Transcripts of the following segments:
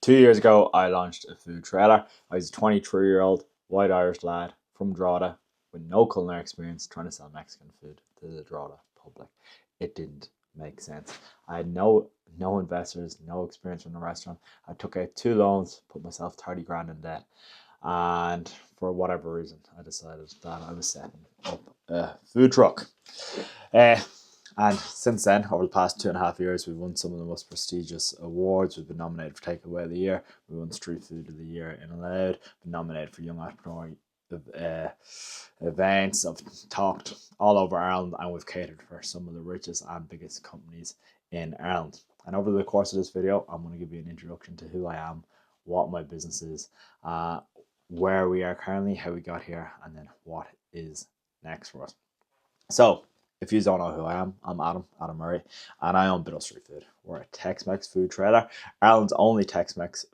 2 years ago, I launched a food trailer. I was a 23-year-old white Irish lad from Drogheda with no culinary experience trying to sell Mexican food to the Drogheda public. It didn't make sense. I had no investors, no experience in the restaurant. I took out two loans, put myself 30 grand in debt, and for whatever reason, I decided that I was setting up a food truck. Uh, and since then, over the past 2.5 years, we've won some of the most prestigious awards. We've been nominated for Takeaway of the Year. We won Street Food of the Year in Loud. Been nominated for Young Entrepreneur events. I've talked all over Ireland, and we've catered for some of the richest and biggest companies in Ireland. And over the course of this video, I'm going to give you an introduction to who I am, what my business is, where we are currently, how we got here, and then what is next for us. So, if you don't know who I am, I'm Adam Murray, and I own Biddle Street Food. We're a Tex-Mex food trailer, Ireland's only Tex-Mex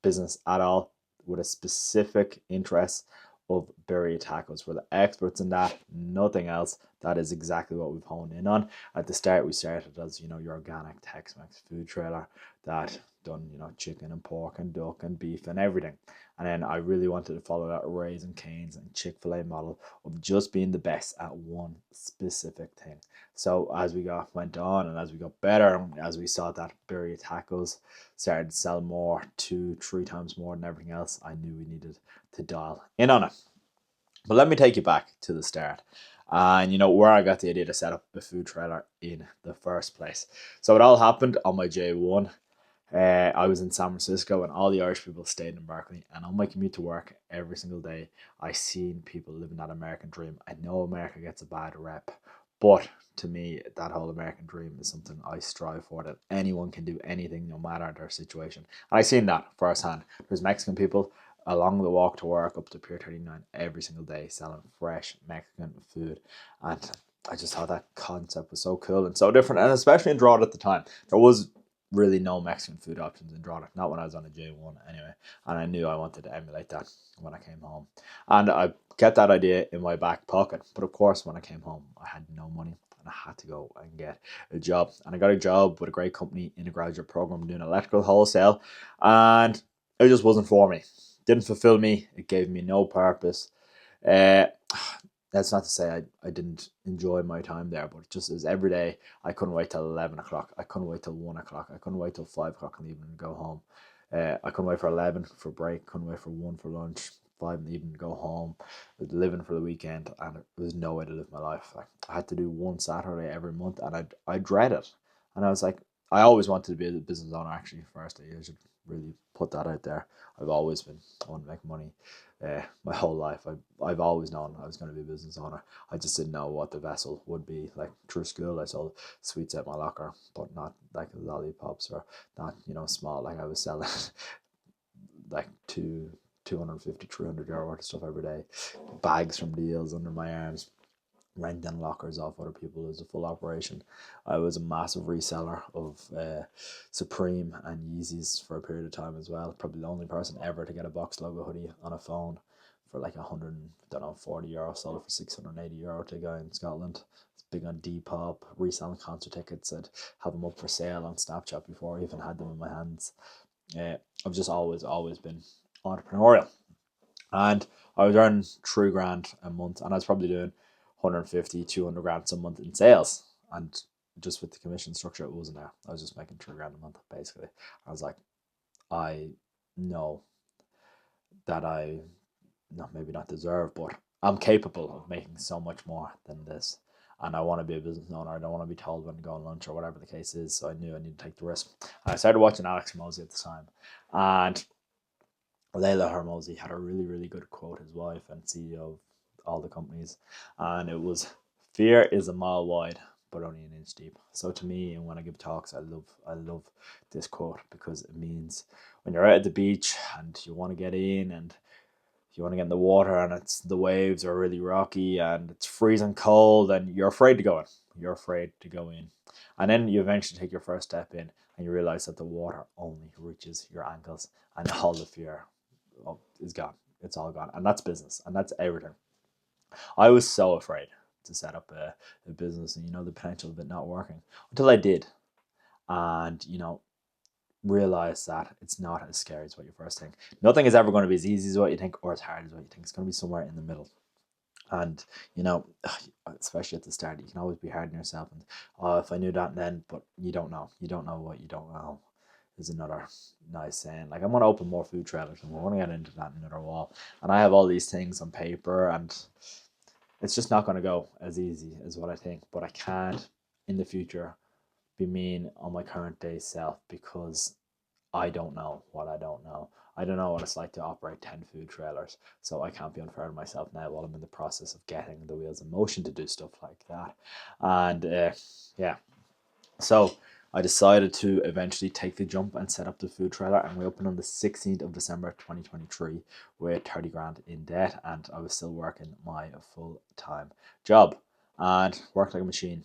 business at all, with a specific interest of birria tacos. We're the experts in that, nothing else. That is exactly what we've honed in on. At the start, we started as your organic Tex-Mex food trailer that done chicken and pork and duck and beef and everything. And then I really wanted to follow that Raising Cane's and Chick-fil-A model of just being the best at one specific thing. So as we went on and as we got better, as we saw that birria tacos started to sell more, 2-3 times more than everything else, I knew we needed to dial in on it. But let me take you back to the start. And where I got the idea to set up a food trailer in the first place. So it all happened on my J1. I was in San Francisco and all the Irish people stayed in Berkeley, and on my commute to work every single day I seen people living that American dream. I know America gets a bad rep, but to me that whole American dream is something I strive for, that anyone can do anything no matter their situation. And I seen that firsthand. There's Mexican people along the walk to work up to Pier 39 every single day selling fresh Mexican food, and I just thought that concept was so cool and so different, and especially in Drogheda at the time there was really no Mexican food options in Drogheda, not when I was on a J1 anyway, and I knew I wanted to emulate that when I came home. And I kept that idea in my back pocket, but of course when I came home I had no money and I had to go and get a job. And I got a job with a great company in a graduate program doing electrical wholesale, and it just wasn't for me. Didn't fulfill me, it gave me no purpose. Uh, that's not to say I didn't enjoy my time there, but just as every day I couldn't wait till 11 o'clock, I couldn't wait till 1 o'clock, I couldn't wait till 5 o'clock in the evening to go home. I couldn't wait for 11 for break, couldn't wait for 1 for lunch, 5 in the evening to go home. I was living for the weekend, and there was no way to live my life. I had to do one Saturday every month, and I dread it. And I was like, I always wanted to be a business owner, actually. First, I should really put that out there. I've always been, I want to make money. My whole life, I've always known I was going to be a business owner. I just didn't know what the vessel would be. Like through school, I sold sweets at my locker, but not like lollipops, or not small. Like I was selling like 250, 300 euro worth of stuff every day, bags from deals under my arms, renting lockers off other people. It was a full operation. I was a massive reseller of Supreme and Yeezys for a period of time as well. Probably the only person ever to get a Box logo hoodie on a phone for like 140 euro. Sold it for 680 euro to a guy in Scotland. It's big on Depop, reselling concert tickets. I'd have them up for sale on Snapchat before I even had them in my hands. I've just always been entrepreneurial, and I was earning 3 grand a month, and I was probably doing 150, 200 grand a month in sales. And just with the commission structure, it wasn't there. I was just making 3 grand a month, basically. I was like, I know that I maybe not deserve, but I'm capable of making so much more than this. And I want to be a business owner. I don't want to be told when to go on lunch or whatever the case is. So I knew I needed to take the risk. And I started watching Alex Hormozi at the time. And Layla Hormozi had a really, really good quote, his wife and CEO of all the companies. And it was, fear is a mile wide, but only an inch deep. So to me, and when I give talks, I love this quote, because it means when you're out at the beach and you want to get in, and you want to get in the water, and the waves are really rocky and it's freezing cold, and you're afraid to go in. You're afraid to go in. And then you eventually take your first step in and you realize that the water only reaches your ankles, and all the fear is gone. It's all gone. And that's business, and that's everything. I was so afraid to set up a business, and the potential of it not working, until I did. And realize that it's not as scary as what you first think. Nothing is ever going to be as easy as what you think or as hard as what you think. It's going to be somewhere in the middle. And you know, especially at the start, you can always be hard on yourself. And oh, if I knew that then, but you don't know. You don't know what you don't know. Is another nice saying. Like, I'm going to open more food trailers, and we're going to get into that in another while. And I have all these things on paper, and it's just not going to go as easy as what I think. But I can't in the future be mean on my current day self because I don't know what I don't know. I don't know what it's like to operate 10 food trailers. So I can't be unfair to myself now while I'm in the process of getting the wheels in motion to do stuff like that. And yeah, so I decided to eventually take the jump and set up the food trailer. And we opened on the 16th of December 2023 with 30 grand in debt. And I was still working my full time job and worked like a machine.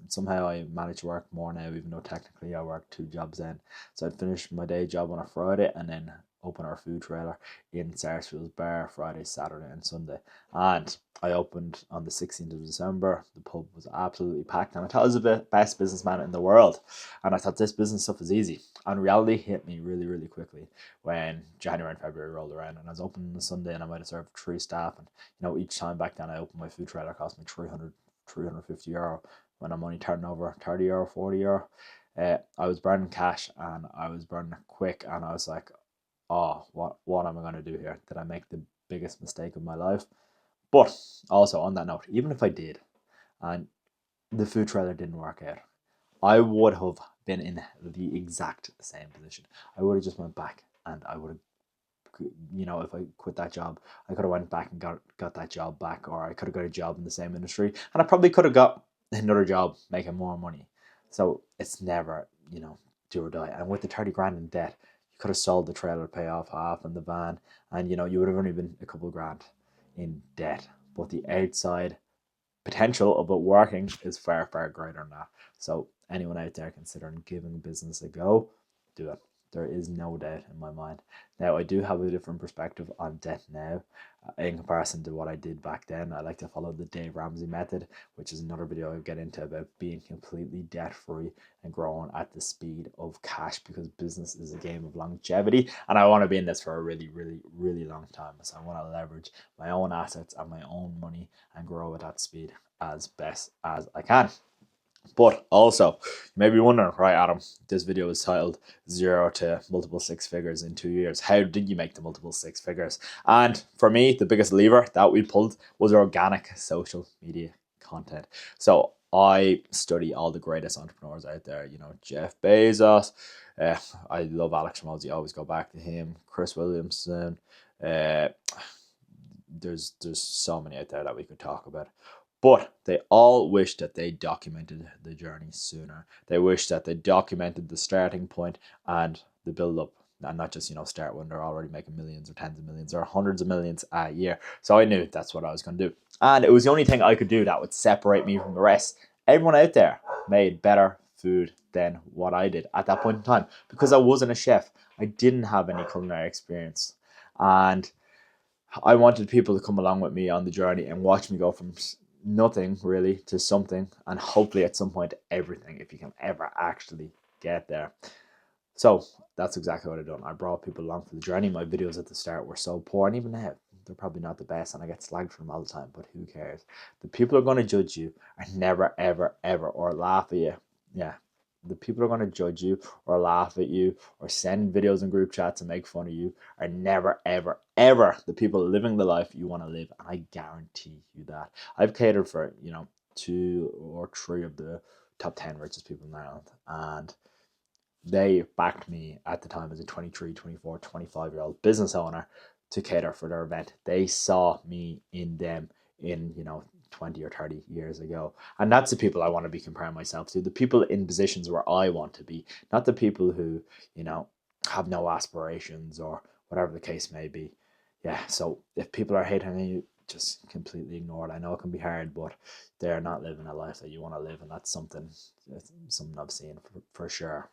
Somehow I managed to work more now, even though technically I worked 2 jobs then. So I'd finish my day job on a Friday and then open our food trailer in Sarsfield's Bar Friday, Saturday, and Sunday. And I opened on the 16th of December. The pub was absolutely packed, and I thought I was the best businessman in the world. And I thought this business stuff was easy. And reality hit me really, really quickly when January and February rolled around. And I was open on a Sunday, and I might have served 3 staff. And you know, each time back then I opened my food trailer, it cost me 350 euro when I'm only turning over 30 euro, 40 euro. I was burning cash, and I was burning it quick, and I was like, oh, what am I going to do here? Did I make the biggest mistake of my life? But also on that note, even if I did, and the food trailer didn't work out, I would have been in the exact same position. I would have just went back, and I would have, you know, if I quit that job, I could have went back and got that job back, or I could have got a job in the same industry, and I probably could have got another job making more money. So it's never, you know, do or die. And with the 30 grand in debt, you could have sold the trailer to pay off half and the van, and you know, you would have only been a couple of grand in debt. But the outside potential of it working is far, far greater than that. So anyone out there considering giving business a go, do it. There is no doubt in my mind. Now, I do have a different perspective on debt now in comparison to what I did back then. I like to follow the Dave Ramsey method, which is another video I'll get into about being completely debt free and growing at the speed of cash, because business is a game of longevity. And I want to be in this for a really, really, really long time. So I want to leverage my own assets and my own money and grow at that speed as best as I can. But also, you may be wondering, right, Adam, this video is titled 0 to multiple 6 figures in 2 years. How did you make the multiple 6 figures? And for me, the biggest lever that we pulled was organic social media content. So I study all the greatest entrepreneurs out there, you know, Jeff Bezos. I love Alex Hormozi, I always go back to him. Chris Williamson. There's so many out there that we could talk about. But they all wish that they documented the journey sooner. They wish that they documented the starting point and the build up, and not just, you know, start when they're already making millions or tens of millions or hundreds of millions a year. So I knew that's what I was going to do. And it was the only thing I could do that would separate me from the rest. Everyone out there made better food than what I did at that point in time because I wasn't a chef. I didn't have any culinary experience. And I wanted people to come along with me on the journey and watch me go from nothing really to something, and hopefully at some point everything, if you can ever actually get there. So that's exactly what I've done. I brought people along for the journey. My videos at the start were so poor, and even now they're probably not the best, and I get slagged for them all the time, but who cares? The people who are going to judge you are never, ever, ever, or laugh at you. Yeah, the people who are going to judge you or laugh at you or send videos in group chats and make fun of you are never, ever, ever the people living the life you want to live. And I guarantee you that. I've catered for, you know, 2 or 3 of the top 10 richest people in Ireland, and they backed me at the time as a 23, 24, 25-year-old business owner to cater for their event. They saw me in them in, you know, 20 or 30 years ago. And that's the people I want to be comparing myself to. The people in positions where I want to be, not the people who, you know, have no aspirations or whatever the case may be. Yeah, so if people are hating on you, just completely ignore it. I know it can be hard, but they're not living a life that you want to live, and that's something I've seen for sure.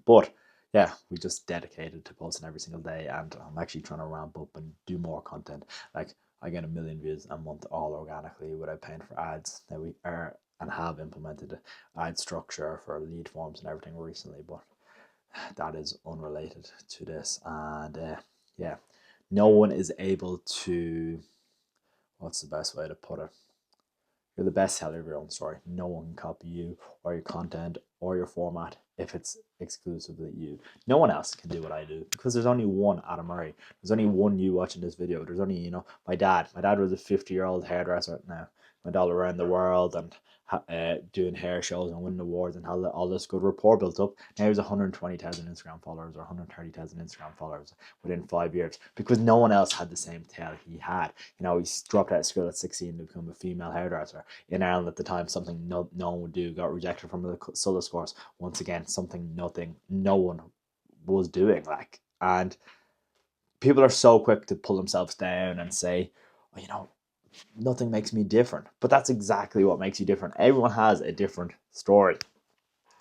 But yeah, we just dedicated to posting every single day, and I'm actually trying to ramp up and do more content. Like, I get 1 million views a month all organically without paying for ads. Now we are and have implemented ad structure for lead forms and everything recently, but that is unrelated to this. And yeah, no one is able to, what's the best way to put it? You're the best seller of your own story. No one can copy you or your content or your format if it's exclusively you. No one else can do what I do because there's only one Adam Murray. There's only one you watching this video. There's only, my dad. My dad was a 50-year-old hairdresser now. Went all around the world and doing hair shows and winning awards and all this good rapport built up. Now he's 120,000 Instagram followers or 130,000 Instagram followers within 5 years because no one else had the same tail he had. He dropped out of school at 16 to become a female hairdresser in Ireland at the time, something no one would do. Got rejected from the Sullus course. Once again, something no one was doing. And people are so quick to pull themselves down and say, nothing makes me different. But that's exactly what makes you different. Everyone has a different story.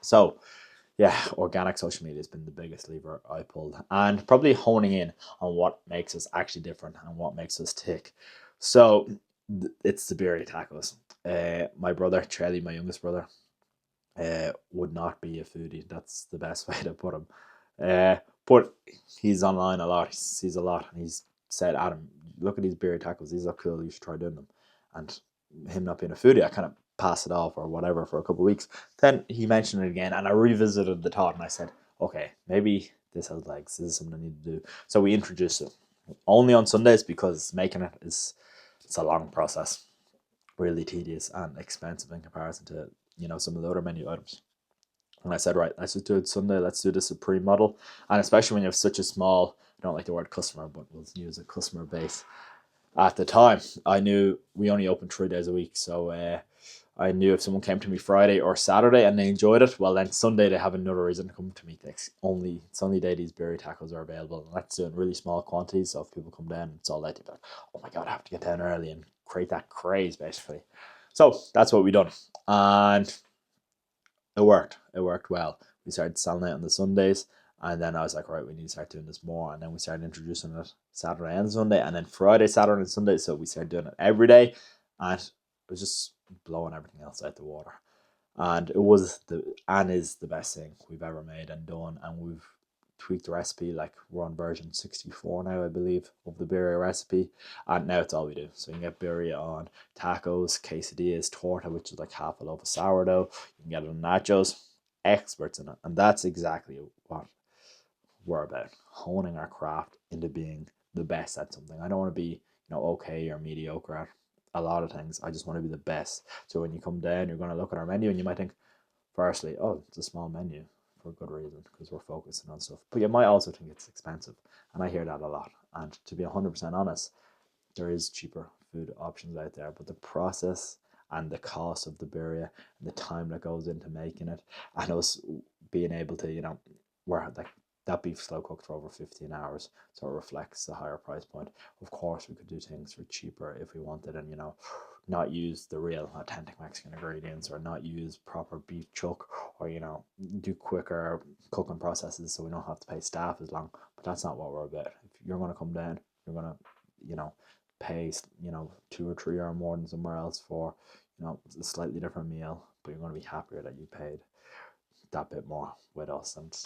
So yeah, organic social media has been the biggest lever I pulled, and probably honing in on what makes us actually different and what makes us tick. So it's the birria tacos. My brother Charlie, my youngest brother, would not be a foodie. That's the best way to put him. But he's online a lot. He sees a lot, and he's said, "Adam, look at these birria tacos. These look cool. You should try doing them." And him not being a foodie, I kind of pass it off or whatever for a couple of weeks. Then he mentioned it again, and I revisited the thought, and I said, "Okay, maybe this has legs. This is something I need to do." So we introduced it only on Sundays because making it's a long process, really tedious and expensive in comparison to some of the other menu items. And I said, right, let's just do it Sunday. Let's do the Supreme model. And especially when you have such a small, I don't like the word customer, but we'll use a customer base. At the time, I knew we only opened 3 days a week. So I knew if someone came to me Friday or Saturday and they enjoyed it, well, then Sunday they have another reason to come to me. It's only day these birria tacos are available. And let's do it in really small quantities. So if people come down, it's all that. Like, oh my God, I have to get down early and create that craze, basically. So that's what we done. And it worked. It worked well. We started selling it on the Sundays, and then I was like, right, we need to start doing this more. And then we started introducing it Saturday and Sunday, and then Friday, Saturday, and Sunday. So we started doing it every day, and it was just blowing everything else out the water. And it was is the best thing we've ever made and done, and we've tweaked the recipe. Like we're on version 64 now, I believe, of the birria recipe, and now it's all we do. So you can get birria on tacos, quesadillas, torta, which is like half a loaf of sourdough. You can get it on nachos. Experts in it, and that's exactly what we're about: honing our craft into being the best at something. I don't want to be okay or mediocre at a lot of things. I just want to be the best. So when you come down, you're going to look at our menu and you might think, firstly, oh, it's a small menu, for a good reason, because we're focusing on stuff. But you might also think it's expensive, and I hear that a lot. And to be 100% honest, there is cheaper food options out there, but the process and the cost of the birria and the time that goes into making it, and us being able to, where that beef slow cooked for over 15 hours, so it reflects the higher price point. Of course, we could do things for cheaper if we wanted, and not use the real authentic Mexican ingredients, or not use proper beef chuck, or do quicker cooking processes so we don't have to pay staff as long. But that's not what we're about. If you're going to come down, you're going to pay 2 or 3 or more than somewhere else for a slightly different meal, but you're going to be happier that you paid that bit more with us. And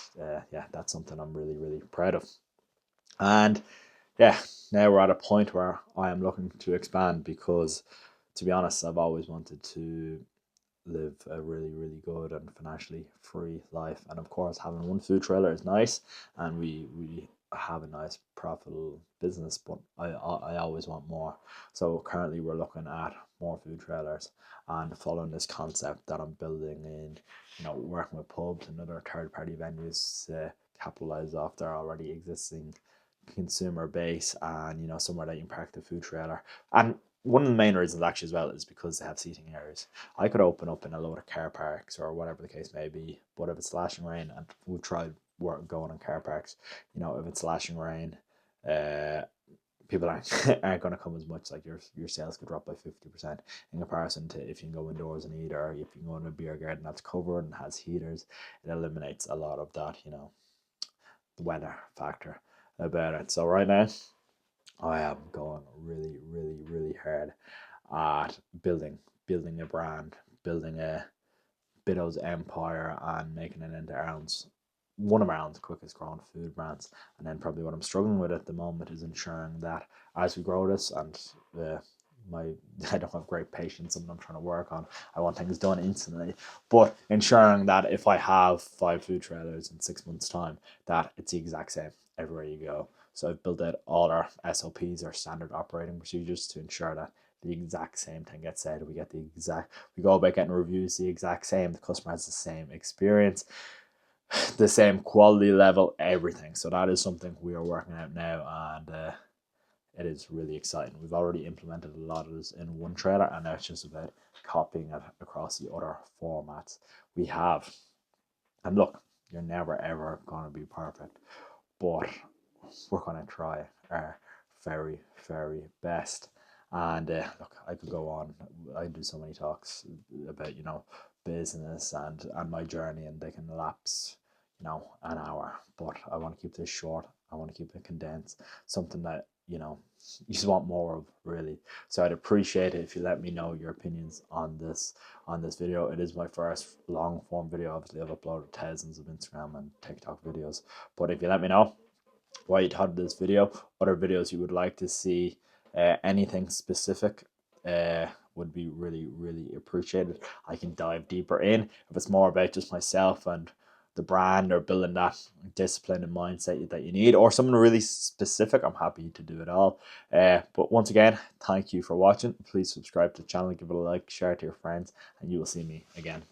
yeah, that's something I'm really, really proud of. And yeah, now we're at a point where I am looking to expand, because to be honest, I've always wanted to live a really, really good and financially free life. And of course, having one food trailer is nice, and we have a nice profitable business, but I always want more. So currently we're looking at more food trailers and following this concept that I'm building in, working with pubs and other third party venues to capitalize off their already existing consumer base, and somewhere that you can park the food trailer. And one of the main reasons actually as well is because they have seating areas. I could open up in a load of car parks or whatever the case may be, but if it's lashing rain, and we've tried going in car parks, if it's lashing rain, people aren't going to come as much. Like your sales could drop by 50% in comparison to if you can go indoors and eat, or if you can go in a beer garden that's covered and has heaters. It eliminates a lot of that, the weather factor about it. So right now, I am going really, really, really hard at building a brand, building a Biddo's empire, and making it into Ireland's one of Ireland's quickest growing food brands. And then probably what I'm struggling with at the moment is ensuring that as we grow this, and my I don't have great patience, something I'm trying to work on. I want things done instantly, but ensuring that if I have 5 food trailers in 6 months' time, that it's the exact same everywhere you go. So I've built out all our SOPs, our standard operating procedures, to ensure that the exact same thing gets said. We go about getting reviews the exact same. The customer has the same experience, the same quality level, everything. So that is something we are working out now, and it is really exciting. We've already implemented a lot of this in one trailer, and now it's just about copying it across the other formats we have. And look, you're never ever going to be perfect, but we're going to try our very, very best. And look, I could go on. I do so many talks about, business and my journey, and they can lapse, an hour. But I want to keep this short. I want to keep it condensed. Something that, you just want more of, really. So I'd appreciate it if you let me know your opinions on this video. It is my first long form video. Obviously, I've uploaded thousands of Instagram and TikTok videos. But if you let me know what you thought of this video, other videos you would like to see, anything specific, would be really, really appreciated. I can dive deeper in. If it's more about just myself and the brand, or building that discipline and mindset that you need, or something really specific, I'm happy to do it all. But once again, thank you for watching. Please subscribe to the channel, give it a like, share it to your friends, and you will see me again